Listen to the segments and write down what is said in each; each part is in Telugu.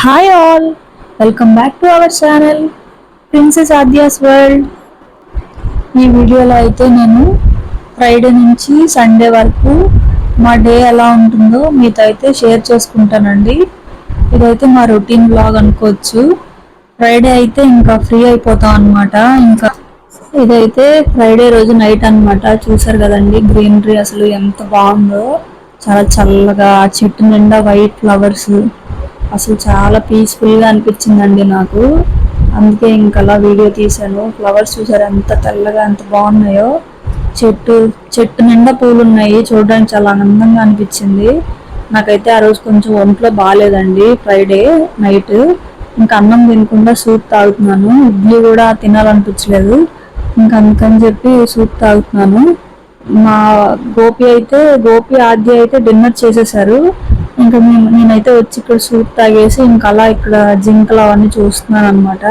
Hi all, welcome back to our channel princess Aadya's world. ఈ వీడియోలో అయితే నేను ఫ్రైడే నుంచి సండే వరకు మా డే ఎలా ఉంటుందో మీతో అయితే షేర్ చేసుకుంటానండి. ఇదైతే మా రొటీన్ బ్లాగ్ అనుకోవచ్చు. ఫ్రైడే అయితే ఇంకా ఫ్రీ అయిపోతాం అనమాట. ఇంకా ఇదైతే ఫ్రైడే రోజు నైట్ అనమాట. చూసారు కదండి గ్రీనరీ అసలు ఎంత బాగుందో, చాలా చల్లగా, చెట్టు నిండా వైట్ ఫ్లవర్స్, అసలు చాలా పీస్ఫుల్గా అనిపించిందండి నాకు. అందుకే ఇంకా అలా వీడియో తీశాను. ఫ్లవర్స్ చూసారు ఎంత తెల్లగా ఎంత బాగున్నాయో. చెట్టు చెట్టు నిండా పూలు ఉన్నాయి, చూడడానికి చాలా ఆనందంగా అనిపించింది. నాకైతే ఆ రోజు కొంచెం ఒంట్లో బాగాలేదండి ఫ్రైడే నైట్. ఇంకా అన్నం తినకుండా సూప్ తాగుతున్నాను. ఇడ్లీ కూడా తినాలనిపించలేదు, ఇంకా అందుకని చెప్పి సూప్ తాగుతున్నాను. మా గోపి ఆద్య అయితే డిన్నర్ చేసేసారు. ఇంకా నేనైతే వచ్చి ఇక్కడ సూప్ తాగేసి ఇంకా అలా ఇక్కడ జింకలు అవన్నీ చూస్తున్నాను అనమాట.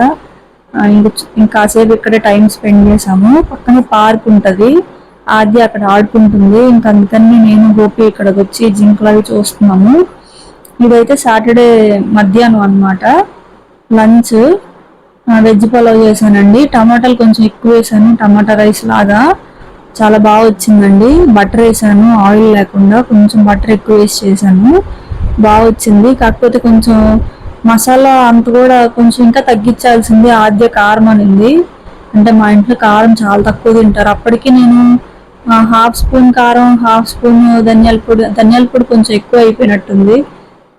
ఇంకాసేపు ఇక్కడే టైం స్పెండ్ చేసాము. పక్కనే పార్క్ ఉంటుంది, ఆద్య అక్కడ ఆడుకుంటుంది. ఇంకా అందుకని నేను గోపి ఇక్కడికి వచ్చి జింకలు అవి చూస్తున్నాము. ఇదైతే సాటర్డే మధ్యాహ్నం అనమాట. లంచ్ వెజ్ పలావ్ చేశానండి. టమాటాలు కొంచెం ఎక్కువ వేసాను, టమాటా రైస్ లాగా చాలా బాగా వచ్చిందండి. బటర్ వేసాను, ఆయిల్ లేకుండా కొంచెం బటర్ ఎక్కువ వేసి చేశాను, బాగా వచ్చింది. కాకపోతే కొంచెం మసాలా అంత కూడా కొంచెం ఇంకా తగ్గించాల్సింది. ఆద్య కారం అనింది. అంటే మా ఇంట్లో కారం చాలా తక్కువ తింటారు. అప్పటికి నేను హాఫ్ స్పూన్ కారం, హాఫ్ స్పూన్ ధనియాల పొడి కొంచెం ఎక్కువ అయిపోయినట్టుంది.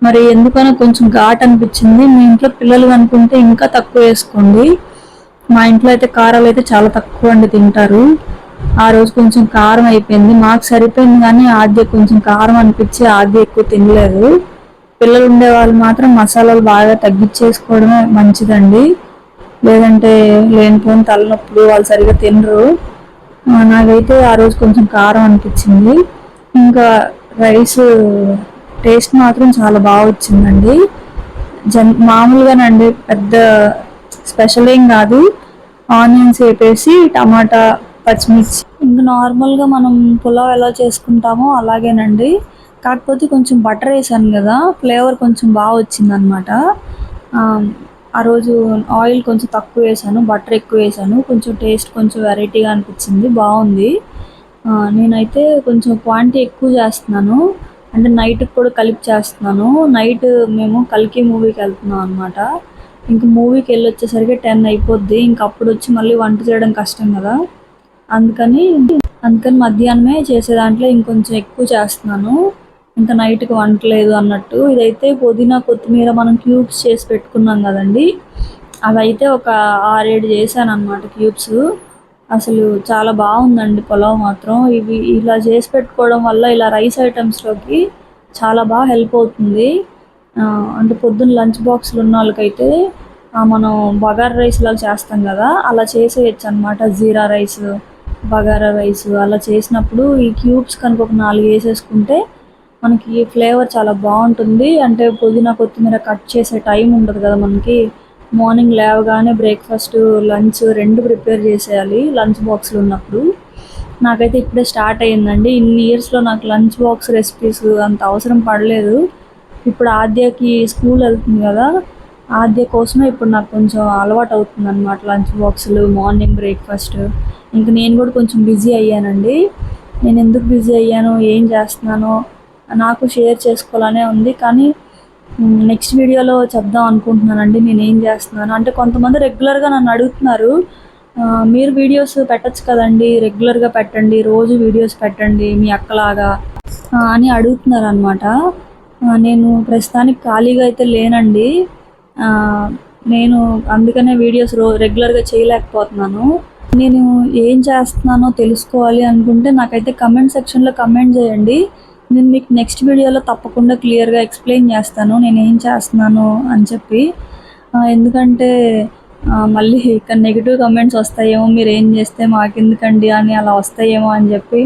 మరి ఎందుకనో కొంచెం ఘాట్ అనిపించింది. మీ ఇంట్లో పిల్లలు అనుకుంటే ఇంకా తక్కువ వేసుకోండి. మా ఇంట్లో అయితే కారాలు అయితే చాలా తక్కువ అండి తింటారు. ఆ రోజు కొంచెం కారం అయిపోయింది, మాకు సరిపోయింది. కానీ ఆద్య కొంచెం కారం అనిపించి ఆద్య ఎక్కువ తినలేదు. పిల్లలు ఉండే వాళ్ళు మాత్రం మసాలాలు బాగా తగ్గించేసుకోవడమే మంచిదండి, లేదంటే లేనిపోని తలనొప్పులు, వాళ్ళు సరిగా తినరు. నాకైతే ఆ రోజు కొంచెం కారం అనిపించింది. ఇంకా రైస్ టేస్ట్ మాత్రం చాలా బాగా వచ్చిందండి. మామూలుగానండి, పెద్ద స్పెషల్ ఏం కాదు. ఆనియన్స్ వేపేసి టమాటా, పచ్చిమిర్చి, ఇంకా నార్మల్గా మనం పులావ్ ఎలా చేసుకుంటామో అలాగేనండి. కాకపోతే కొంచెం బటర్ వేసాను కదా, ఫ్లేవర్ కొంచెం బాగా వచ్చిందనమాట. ఆ రోజు ఆయిల్ కొంచెం తక్కువ వేసాను, బటర్ ఎక్కువ వేసాను. కొంచెం టేస్ట్ కొంచెం వెరైటీగా అనిపించింది, బాగుంది. నేనైతే కొంచెం క్వాంటిటీ ఎక్కువ చేస్తున్నాను, అంటే నైట్కి కూడా కలిపి చేస్తున్నాను. నైట్ మేము కల్కి మూవీకి వెళ్తున్నాం అనమాట. ఇంక మూవీకి వెళ్ళి వచ్చేసరికి 10 అయిపోద్ది. ఇంక అప్పుడు వచ్చి మళ్ళీ వంట చేయడం కష్టం కదా, అందుకని మధ్యాహ్నమే చేసే దాంట్లో ఇంకొంచెం ఎక్కువ చేస్తున్నాను. ఇంకా నైట్కి వంటలేదు అన్నట్టు. ఇదైతే పుదీనా కొత్తిమీర మనం క్యూబ్స్ చేసి పెట్టుకున్నాం కదండి, అవైతే ఒక 6-7 చేశాను అనమాట క్యూబ్స్. అసలు చాలా బాగుందండి పులావ్ మాత్రం. ఇవి ఇలా చేసి పెట్టుకోవడం వల్ల ఇలా రైస్ ఐటమ్స్లోకి చాలా బాగా హెల్ప్ అవుతుంది. అంటే పొద్దున్న లంచ్ బాక్స్లు ఉన్న వాళ్ళకైతే మనం బగారా రైస్ లాగా చేస్తాం కదా, అలా చేసేయచ్చు అనమాట. జీరా రైస్, బగారా రైస్ అలా చేసినప్పుడు ఈ క్యూబ్స్ కనుక ఒక 4 వేసేసుకుంటే మనకి ఫ్లేవర్ చాలా బాగుంటుంది. అంటే పుదీనా కొత్తిమీర కట్ చేసే టైం ఉండదు కదా మనకి. మార్నింగ్ లేవగానే బ్రేక్ఫాస్ట్, లంచ్ రెండు ప్రిపేర్ చేసేయాలి లంచ్ బాక్స్లు ఉన్నప్పుడు. నాకైతే ఇప్పుడే స్టార్ట్ అయ్యిందండి. ఇన్ని ఇయర్స్లో నాకు లంచ్ బాక్స్ రెసిపీస్ అంత అవసరం పడలేదు. ఇప్పుడు ఆద్యకి స్కూల్ వెళ్తుంది కదా, ఆద్య కోసమే ఇప్పుడు నాకు కొంచెం అలవాటు అవుతుంది అనమాట లంచ్ బాక్సులు, మార్నింగ్ బ్రేక్ఫాస్ట్. ఇంక నేను కూడా కొంచెం బిజీ అయ్యానండి. నేను ఎందుకు బిజీ అయ్యానో, ఏం చేస్తున్నానో నాకు షేర్ చేసుకోవాలనే ఉంది. కానీ నెక్స్ట్ వీడియోలో చెప్దాం అనుకుంటున్నానండి నేను ఏం చేస్తున్నాను. అంటే కొంతమంది రెగ్యులర్గా నన్ను అడుగుతున్నారు, మీరు వీడియోస్ పెట్టచ్చు కదండి, రెగ్యులర్గా పెట్టండి, రోజు వీడియోస్ పెట్టండి మీ అక్కలాగా అని అడుగుతున్నారు అనమాట. నేను ప్రస్తుతానికి ఖాళీగా అయితే లేనండి. నేను అందుకనే వీడియోస్ రెగ్యులర్గా చేయలేకపోతున్నాను. నేను ఏం చేస్తున్నానో తెలుసుకోవాలి అనుకుంటే నాకైతే కమెంట్ సెక్షన్లో కమెంట్ చేయండి. నేను మీకు నెక్స్ట్ వీడియోలో తప్పకుండా క్లియర్గా ఎక్స్ప్లెయిన్ చేస్తాను నేను ఏం చేస్తున్నాను అని చెప్పి. ఎందుకంటే మళ్ళీ ఇక్కడ నెగిటివ్ కమెంట్స్ వస్తాయేమో, మీరు ఏం చేస్తే మాకెందుకండి అని అలా వస్తాయేమో అని చెప్పి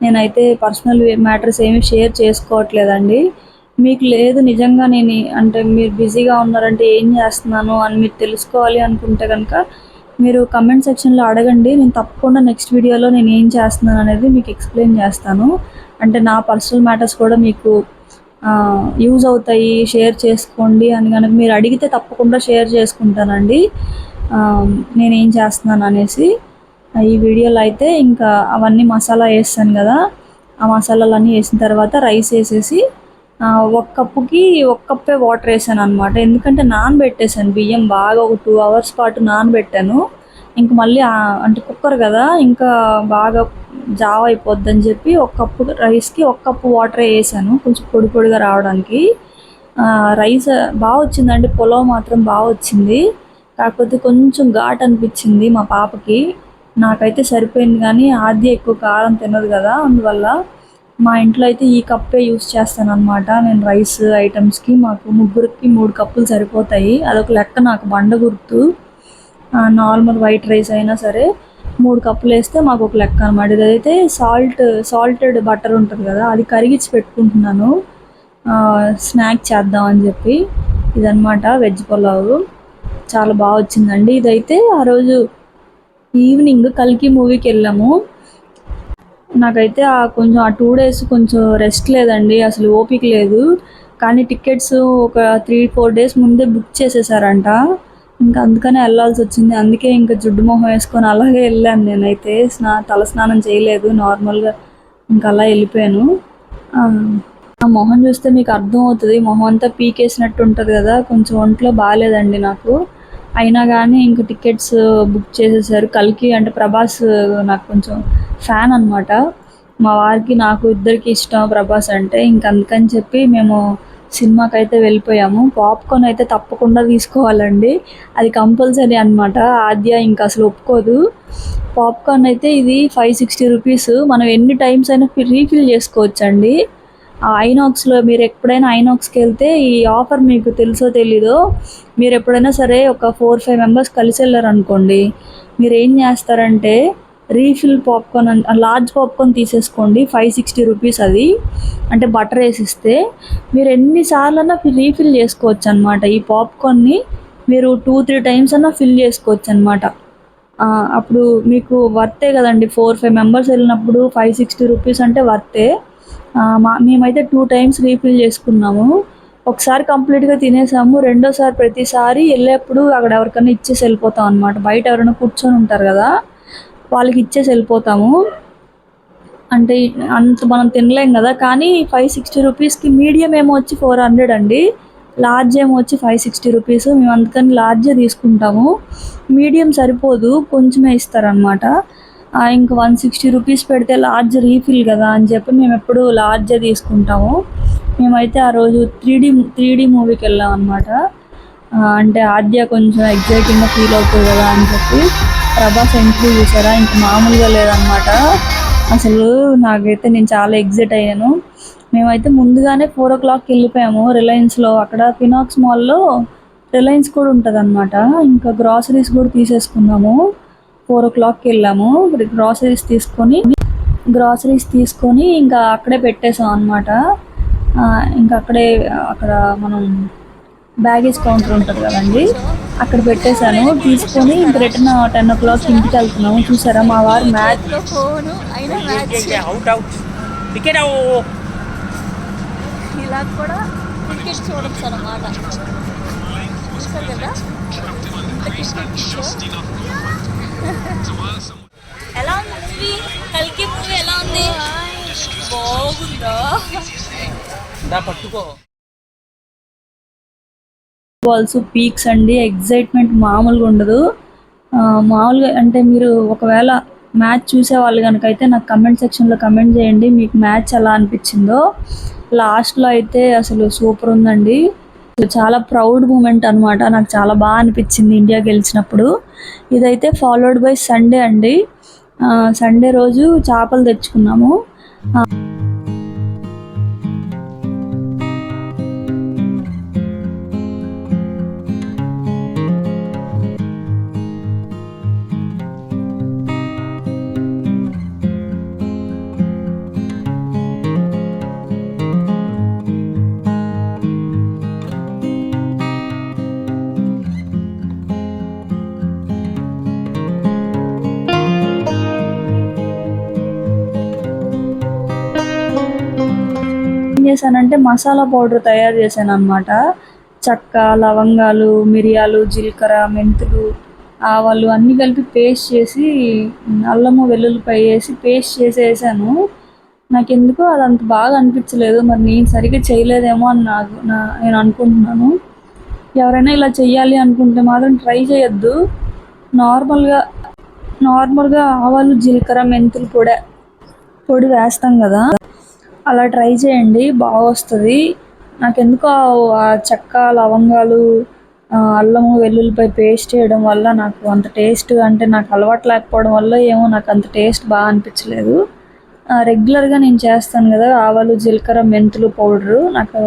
నేనైతే పర్సనల్ మ్యాటర్స్ ఏమీ షేర్ చేసుకోవట్లేదండి. మీకు లేదు నిజంగా నేను అంటే మీరు బిజీగా ఉన్నారంటే ఏం చేస్తున్నాను అని మీరు తెలుసుకోవాలి అనుకుంటే కనుక మీరు కమెంట్ సెక్షన్లో అడగండి. నేను తప్పకుండా నెక్స్ట్ వీడియోలో నేను ఏం చేస్తున్నాను అనేది మీకు ఎక్స్ప్లెయిన్ చేస్తాను. అంటే నా పర్సనల్ మ్యాటర్స్ కూడా మీకు యూజ్ అవుతాయి, షేర్ చేసుకోండి అని కనుక మీరు అడిగితే తప్పకుండా షేర్ చేసుకుంటానండి నేనేం చేస్తున్నాను అనేసి. ఈ వీడియోలో అయితే ఇంకా అవన్నీ మసాలా వేస్తాను కదా, ఆ మసాలాలన్నీ వేసిన తర్వాత రైస్ వేసేసి ఒక కప్పుకి ఒక కప్పే వాటర్ వేసాను అనమాట. ఎందుకంటే నానబెట్టేసాను బియ్యం బాగా, ఒక 2 hours పాటు నానబెట్టాను. ఇంక మళ్ళీ అంటే కుక్కర్ కదా, ఇంకా బాగా జావ అయిపోద్దని చెప్పి ఒక కప్పు రైస్కి ఒక కప్పు వాటరే వేసాను, కొంచెం పొడి పొడిగా రావడానికి. రైస్ బాగా వచ్చిందండి, పులావ్ మాత్రం బాగా వచ్చింది. కాకపోతే కొంచెం ఘాట్ అనిపించింది మా పాపకి. నాకైతే సరిపోయింది, కానీ ఆద్య ఎక్కువ కారం తినదు కదా, అందువల్ల మా ఇంట్లో అయితే ఈ కప్పే యూస్ చేస్తాను అనమాట నేను రైస్ ఐటమ్స్కి. మాకు ముగ్గురికి 3 కప్పులు సరిపోతాయి, అదొక లెక్క నాకు బండ గుర్తు. నార్మల్ వైట్ రైస్ అయినా సరే 3 కప్పులు వేస్తే మాకు ఒక లెక్క అనమాట. ఇదైతే సాల్టెడ్ బటర్ ఉంటుంది కదా, అది కరిగించి పెట్టుకుంటున్నాను స్నాక్ చేద్దామని చెప్పి. ఇదనమాట వెజ్ పులావ్, చాలా బాగా వచ్చిందండి. ఇదైతే ఆ రోజు ఈవినింగ్ కల్కి మూవీకి వెళ్ళాము. నాకైతే కొంచెం ఆ 2 days కొంచెం రెస్ట్ లేదండి, అసలు ఓపిక లేదు. కానీ టికెట్స్ ఒక 3-4 days ముందే బుక్ చేసేసారంట, ఇంకా అందుకనే వెళ్ళాల్సి వచ్చింది. అందుకే ఇంకా జుడ్డు మొహం వేసుకొని అలాగే వెళ్ళాను నేనైతే. తల స్నానం చేయలేదు, నార్మల్గా ఇంకా అలా వెళ్ళిపోయాను. ఆ మొహం చూస్తే మీకు అర్థం అవుతుంది, మొహం అంతా పీకేసినట్టు ఉంటుంది కదా, కొంచెం ఒంట్లో బాగాలేదండి నాకు. అయినా కానీ ఇంక టికెట్స్ బుక్ చేసేసారు. కల్కి అంటే ప్రభాస్ నాకు కొంచెం ఫ్యాన్ అనమాట, మా వారికి నాకు ఇద్దరికి ఇష్టం ప్రభాస్ అంటే. ఇంక అందుకని చెప్పి మేము సినిమాకి అయితే వెళ్ళిపోయాము. పాప్కార్న్ అయితే తప్పకుండా తీసుకోవాలండి, అది కంపల్సరీ అనమాట. ఆద్య ఇంకా అసలు ఒప్పుకోదు. పాప్కార్న్ అయితే ఇది 560 రూపీస్, మనం ఎన్ని టైమ్స్ అయినా రీఫిల్ చేసుకోవచ్చండి. ఐనాక్స్లో మీరు ఎప్పుడైనా ఐనాక్స్కి వెళ్తే ఈ ఆఫర్ మీకు తెలుసో తెలీదో, మీరు ఎప్పుడైనా సరే ఒక 4-5 మెంబర్స్ కలిసి వెళ్ళారనుకోండి, మీరు ఏం చేస్తారంటే రీఫిల్ పాప్కార్న్ లార్జ్ పాప్కార్న్ తీసేసుకోండి, 560 రూపీస్ అది. అంటే బటర్ వేసిస్తే మీరు ఎన్నిసార్లన్నా రీఫిల్ చేసుకోవచ్చు అనమాట. ఈ పాప్కార్న్ని మీరు 2-3 టైమ్స్ అన్నా ఫిల్ చేసుకోవచ్చు అనమాట. అప్పుడు మీకు వర్తే కదండి, 4-5 మెంబర్స్ వెళ్ళినప్పుడు 560 రూపీస్ అంటే వర్తే. మేమైతే 2 టైమ్స్ రీఫిల్ చేసుకున్నాము. ఒకసారి కంప్లీట్గా తినేసాము, రెండోసారి ప్రతిసారి వెళ్ళేప్పుడు అక్కడ ఎవరికైనా ఇచ్చేసి వెళ్ళిపోతాం అనమాట. బయట ఎవరైనా కూర్చొని ఉంటారు కదా, వాళ్ళకి ఇచ్చేసి వెళ్ళిపోతాము. అంటే అంత మనం తినలేం కదా. కానీ 560 రూపీస్కి మీడియం ఏమో వచ్చి 400 అండి, లార్జ్ ఏమో వచ్చి 560 రూపీస్. మేము అందుకని లార్జే తీసుకుంటాము, మీడియం సరిపోదు, కొంచెమే ఇస్తారనమాట. ఇంకా 160 రూపీస్ పెడితే లార్జ్ రీఫిల్ కదా అని చెప్పి మేము ఎప్పుడు లార్జే తీసుకుంటాము. మేమైతే ఆ రోజు 3D మూవీకి వెళ్ళాం అనమాట. అంటే ఆద్య కొంచెం ఎగ్జైటింగ్గా ఫీల్ అవుతుంది కదా అని చెప్పి. ప్రభాస్ ఎంట్రీ చూసారా, ఇంక మామూలుగా లేదనమాట. అసలు నాకైతే నేను చాలా ఎగ్జైట్ అయ్యాను. మేమైతే ముందుగానే 4 o'clockకి వెళ్ళిపోయాము రిలయన్స్లో. అక్కడ ఫినాక్స్ మాల్లో రిలయన్స్ కూడా ఉంటుంది అనమాట. ఇంకా గ్రాసరీస్ కూడా తీసేసుకున్నాము. 4 o'clockకి వెళ్ళాము, గ్రాసరీస్ తీసుకొని ఇంకా అక్కడే పెట్టేసాం అనమాట. ఇంకా అక్కడ మనం బ్యాగేజ్ కౌంటర్ ఉంటుంది కదండి, అక్కడ పెట్టేశాను. తీసుకొని ఇంక రిటర్న్ 10 o'clock ఇంటికి వెళ్తున్నాము. చూసారా మా వారు మ్యాచ్ ఇలా కూడా క్రికెట్ చూడొచ్చు అనమాట. చూసారు కదా ఎలా ఉంది మూవీ, కల్కి మూవీ ఎలా ఉంది, బాగుందా? బాల్స్ పీక్స్ అండి, ఎగ్జైట్మెంట్ మామూలుగా ఉండదు. మామూలుగా అంటే మీరు ఒకవేళ మ్యాచ్ చూసే వాళ్ళు కనుక అయితే నాకు కమెంట్ సెక్షన్లో కమెంట్ చేయండి, మీకు మ్యాచ్ ఎలా అనిపించిందో. లాస్ట్లో అయితే అసలు సూపర్ ఉందండి, చాలా ప్రౌడ్ మూమెంట్ అనమాట. నాకు చాలా బాగా అనిపించింది ఇండియా గెలిచినప్పుడు. ఇదైతే ఫాలోడ్ బై సండే అండి. సండే రోజు చేపలు తెచ్చుకున్నాము. చేశానంటే మసాలా పౌడర్ తయారు చేశాను అనమాట. చెక్క, లవంగాలు, మిరియాలు, జీలకర్ర, మెంతులు, ఆవాలు అన్నీ కలిపి పేస్ట్ చేసి అల్లము వెల్లుల్లిపాయ వేసి పేస్ట్ చేసి వేసాను. నాకెందుకో అది అంత బాగా అనిపించలేదు. మరి నేను సరిగ్గా చేయలేదేమో అని నేను అనుకుంటున్నాను. ఎవరైనా ఇలా చెయ్యాలి అనుకుంటే మాత్రం ట్రై చేయొద్దు. నార్మల్గా నార్మల్గా ఆవాలు, జీలకర్ర, మెంతులు పొడి వేస్తాం కదా, అలా ట్రై చేయండి, బాగా వస్తుంది. నాకెందుకో ఆ చెక్క, లవంగాలు, అల్లము వెల్లుల్లిపాయ పేస్ట్ చేయడం వల్ల నాకు అంత టేస్ట్, అంటే నాకు అలవాటు లేకపోవడం వల్ల ఏమో నాకు అంత టేస్ట్ బాగా అనిపించలేదు. రెగ్యులర్గా నేను చేస్తాను కదా ఆవాలు, జీలకర్ర, మెంతులు పౌడరు, నాకు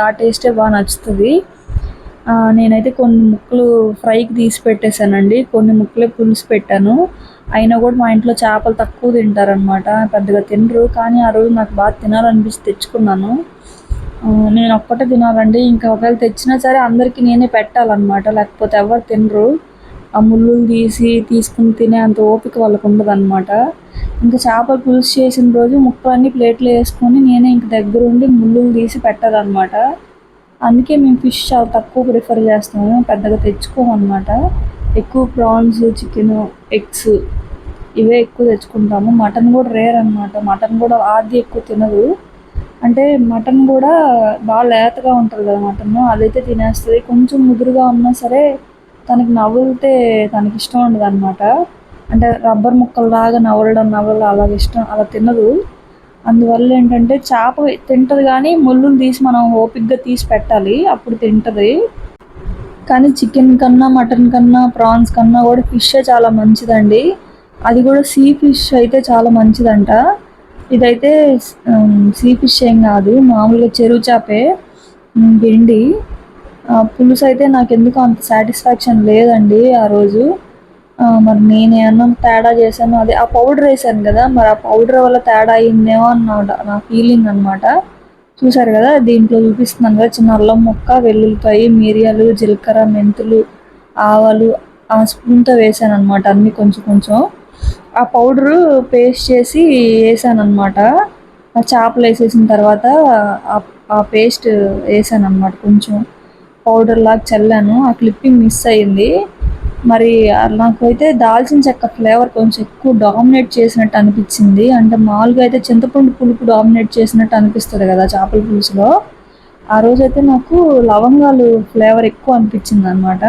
ఆ టేస్టే బాగా నచ్చుతుంది. నేనైతే కొన్ని ముక్కలు ఫ్రైకి తీసి పెట్టేశానండి, కొన్ని ముక్కలే పులుసు పెట్టాను. అయినా కూడా మా ఇంట్లో చేపలు తక్కువ తింటారనమాట, పెద్దగా తినరు. కానీ ఆ రోజు నాకు బాగా తినాలనిపించి తెచ్చుకున్నాను. నేను ఒక్కటే తినాలండి, ఇంకా ఒకవేళ తెచ్చినా సరే అందరికీ నేనే పెట్టాలన్నమాట, లేకపోతే ఎవరు తినరు. ఆ ముళ్ళులు తీసుకుని తినే అంత ఓపిక వాళ్ళకు ఉండదన్నమాట. ఇంకా చేపల పులుసు చేసిన రోజు ముక్కలన్నీ ప్లేట్లో వేసుకొని నేనే ఇంక దగ్గరుండి ముళ్ళులు తీసి పెట్టాలన్నమాట. అందుకే మేము ఫిష్ చాలా తక్కువ ప్రిఫర్ చేస్తాము, పెద్దగా తెచ్చుకోమన్నమాట. ఎక్కువ ప్రాన్స్, చికెను, ఎగ్స్ ఇవే ఎక్కువ తెచ్చుకుంటాము. మటన్ కూడా రేర్ అనమాట. మటన్ కూడా ఆది ఎక్కువ తినదు. అంటే మటన్ కూడా బాగా లేతగా ఉంటుంది కదా మటన్, అదైతే తినేస్తుంది. కొంచెం ముదురుగా ఉన్నా సరే తనకి నవ్వులితే తనకి ఇష్టం ఉండదు అనమాట. అంటే రబ్బర్ ముక్కల్లాగా నవ్వడం అలాగ ఇష్టం, అలా తినదు. అందువల్ల ఏంటంటే చేప తింటుంది కానీ ముళ్ళులు తీసి మనం ఓపికగా తీసి పెట్టాలి, అప్పుడు తింటుంది. కానీ చికెన్ కన్నా, మటన్ కన్నా, ప్రాన్స్ కన్నా కూడా ఫిషే చాలా మంచిదండి. అది కూడా సీ ఫిష్ అయితే చాలా మంచిదంట. ఇదైతే సీ ఫిష్ ఏం కాదు, మామూలుగా చెరువు చేపే, పిండి. పులుసు అయితే నాకు ఎందుకు అంత సాటిస్ఫాక్షన్ లేదండి ఆ రోజు. మరి నేను ఏమన్నా తేడా చేశాను, అదే ఆ పౌడర్ వేసాను కదా, మరి ఆ పౌడర్ వల్ల తేడా అయిందేమో అని నా ఫీలింగ్ అనమాట. చూసారు కదా, దీంట్లో చూపిస్తున్నాను కదా, చిన్న అల్లం ముక్క, వెల్లుల్లిపాయ, మిరియాలు, జీలకర్ర, మెంతులు, ఆవాలు ఆ స్పూన్తో వేసాను అనమాట, అన్నీ కొంచెం కొంచెం. ఆ పౌడరు పేస్ట్ చేసి వేసాను అనమాట. ఆ చేపలు వేసేసిన తర్వాత ఆ పేస్ట్ వేసాను అనమాట, కొంచెం పౌడర్ లాగా చల్లాను. ఆ క్లిప్పింగ్ మిస్ అయ్యింది. మరి నాకైతే దాల్చిన చెక్క ఫ్లేవర్ కొంచెం ఎక్కువ డామినేట్ చేసినట్టు అనిపించింది. అంటే మామూలుగా అయితే చింతపండు పులుపు డామినేట్ చేసినట్టు అనిపిస్తుంది కదా చేపల పులుసులో, ఆ రోజైతే నాకు లవంగాలు ఫ్లేవర్ ఎక్కువ అనిపించింది అనమాట.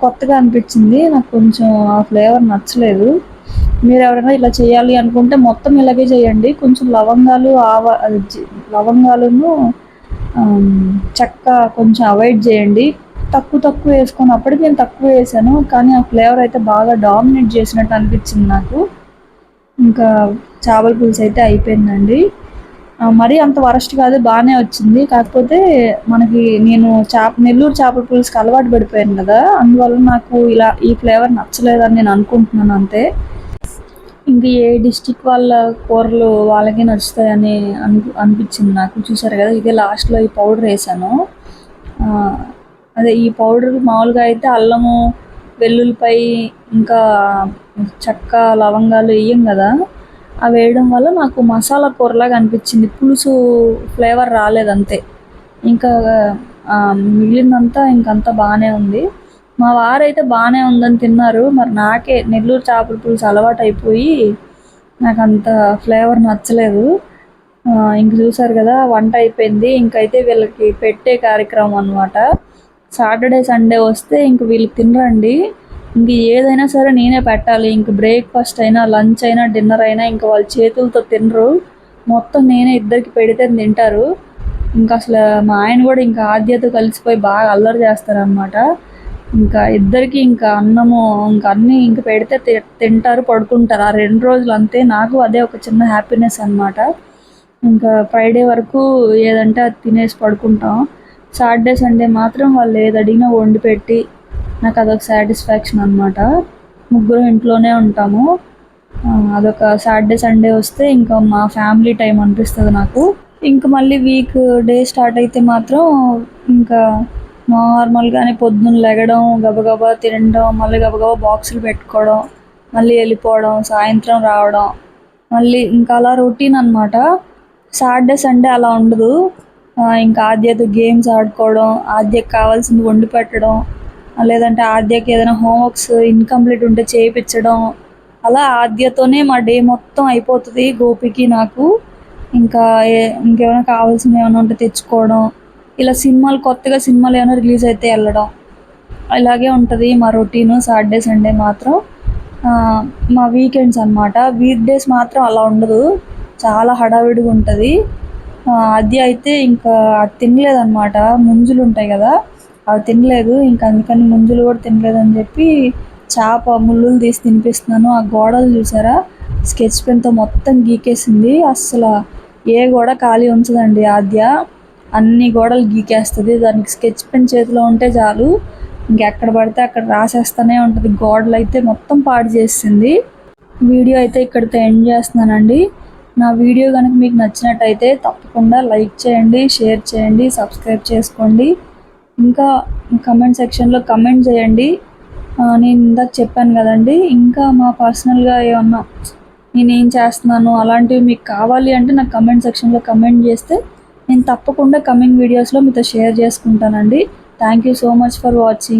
కొత్తగా అనిపించింది నాకు, కొంచెం ఆ ఫ్లేవర్ నచ్చలేదు. మీరు ఎవరైనా ఇలా చేయాలి అనుకుంటే మొత్తం ఇలాగే చేయండి. కొంచెం లవంగాలను చెక్క కొంచెం అవాయిడ్ చేయండి. తక్కువ వేసుకొని, అప్పటికి నేను తక్కువ వేసాను కానీ ఆ ఫ్లేవర్ అయితే బాగా డామినేట్ చేసినట్టు అనిపించింది నాకు. ఇంకా చేపల పులుసు అయితే అయిపోయిందండి. మరీ అంత వరస్ట్ కాదు, బాగానే వచ్చింది. కాకపోతే నేను నెల్లూరు చేపల పులుసుకి అలవాటు పడిపోయాను కదా, అందువల్ల నాకు ఈ ఫ్లేవర్ నచ్చలేదని నేను అనుకుంటున్నాను అంతే. ఇంక ఏ డిస్టిక్ వాళ్ళ కూరలు వాళ్ళకే నచ్చుతాయని అనిపించింది నాకు. చూసారు కదా, ఇదే లాస్ట్లో ఈ పౌడర్ వేసాను. అదే ఈ పౌడర్ మామూలుగా అయితే అల్లము, వెల్లుల్లిపాయ, ఇంకా చెక్క, లవంగాలు వేయం కదా, అవి వేయడం వల్ల నాకు మసాలా కూరలాగా అనిపించింది, పులుసు ఫ్లేవర్ రాలేదంతే. ఇంకా మిగిలిందంతా ఇంకంతా బాగానే ఉంది. మా వారైతే బాగానే ఉందని తిన్నారు. మరి నాకే నెల్లూరు చేపల పులుసు అలవాటు అయిపోయి నాకు అంత ఫ్లేవర్ నచ్చలేదు. ఇంక చూసారు కదా, వంట అయిపోయింది. ఇంకైతే వీళ్ళకి పెట్టే కార్యక్రమం అనమాట. సాటర్డే, సండే వస్తే ఇంక వీళ్ళు తినరండి. ఇంక ఏదైనా సరే నేనే పెట్టాలి. ఇంక బ్రేక్ఫాస్ట్ అయినా, లంచ్ అయినా, డిన్నర్ అయినా ఇంక వాళ్ళ చేతులతో తినరు. మొత్తం నేనే ఇద్దరికి పెడితే తింటారు. ఇంకా అసలు మా ఆయన కూడా ఇంకా ఆద్యతో కలిసిపోయి బాగా అల్లరి చేస్తారనమాట. ఇంకా ఇద్దరికి ఇంకా అన్నము ఇంకా అన్నీ ఇంక పెడితే తింటారు, పడుకుంటారు. ఆ 2 రోజులు అంతే. నాకు అదే ఒక చిన్న హ్యాపీనెస్ అనమాట. ఇంకా ఫ్రైడే వరకు ఏదంటే అది తినేసి పడుకుంటాం. సాటర్డే, సండే మాత్రం వాళ్ళు ఏది అడిగినా వండి పెట్టి నాకు అదొక సాటిస్ఫాక్షన్ అనమాట. ముగ్గురం ఇంట్లోనే ఉంటాము. అదొక సాటర్డే, సండే వస్తే ఇంకా మా ఫ్యామిలీ టైం అనిపిస్తుంది నాకు. ఇంక మళ్ళీ వీక్ డే స్టార్ట్ అయితే మాత్రం ఇంకా నార్మల్గానే పొద్దున్న లెగడం, గబగబా తినడం, మళ్ళీ గబగబా బాక్సులు పెట్టుకోవడం, మళ్ళీ వెళ్ళిపోవడం, సాయంత్రం రావడం, మళ్ళీ ఇంకా అలా రొటీన్ అనమాట. సాటర్డే, సండే అలా ఉండదు. ఇంకా ఆద్యతో గేమ్స్ ఆడుకోవడం, ఆద్యకి కావాల్సింది వండి పెట్టడం, లేదంటే ఆద్యకి ఏదైనా హోంవర్క్స్ ఇన్కంప్లీట్ ఉంటే చేయించడం. అలా ఆద్యతోనే మా డే మొత్తం అయిపోతుంది, గోపికి నాకు. ఇంకా ఇంకేమైనా కావాల్సినవి ఏమైనా ఉంటే తెచ్చుకోవడం, ఇలా కొత్తగా సినిమాలు ఏమైనా రిలీజ్ అయితే వెళ్ళడం, ఇలాగే ఉంటుంది మా రొటీను సాటర్డే సండే మాత్రం. మా వీకెండ్స్ అనమాట. వీక్ డేస్ మాత్రం అలా ఉండదు, చాలా హడావిడిగా ఉంటుంది. అది అయితే ఇంకా అది తినలేదన్నమాట, ముంజులు ఉంటాయి కదా అవి తినలేదు. ఇంకా అందుకని ముంజులు కూడా తినలేదని చెప్పి చేప ముళ్ళులు తీసి తినిపిస్తున్నాను. ఆ గోడలు చూసారా, స్కెచ్ పెన్తో మొత్తం గీకేసింది. అస్సలు ఏ గోడ ఖాళీ ఉంచదండి ఆద్య, అన్ని గోడలు గీకేస్తుంది. దానికి స్కెచ్ పెన్ చేతిలో ఉంటే చాలు, ఇంకెక్కడ పడితే అక్కడ రాసేస్తూనే ఉంటుంది. గోడలు అయితే మొత్తం పాడు చేసింది. వీడియో అయితే ఇక్కడితో ఎండ్ చేస్తున్నానండి. నా వీడియో కనుక మీకు నచ్చినట్టయితే తప్పకుండా లైక్ చేయండి, షేర్ చేయండి, సబ్స్క్రైబ్ చేసుకోండి. ఇంకా కమెంట్ సెక్షన్లో కమెంట్ చేయండి. నేను ఇందాక చెప్పాను కదండి, ఇంకా మా పర్సనల్గా ఏమన్నా నేనేం చేస్తున్నాను అలాంటివి మీకు కావాలి అంటే నాకు కమెంట్ సెక్షన్లో కమెంట్ చేస్తే నేను తప్పకుండా కమింగ్ వీడియోస్లో మీతో షేర్ చేసుకుంటానండి. Thank you so much for watching.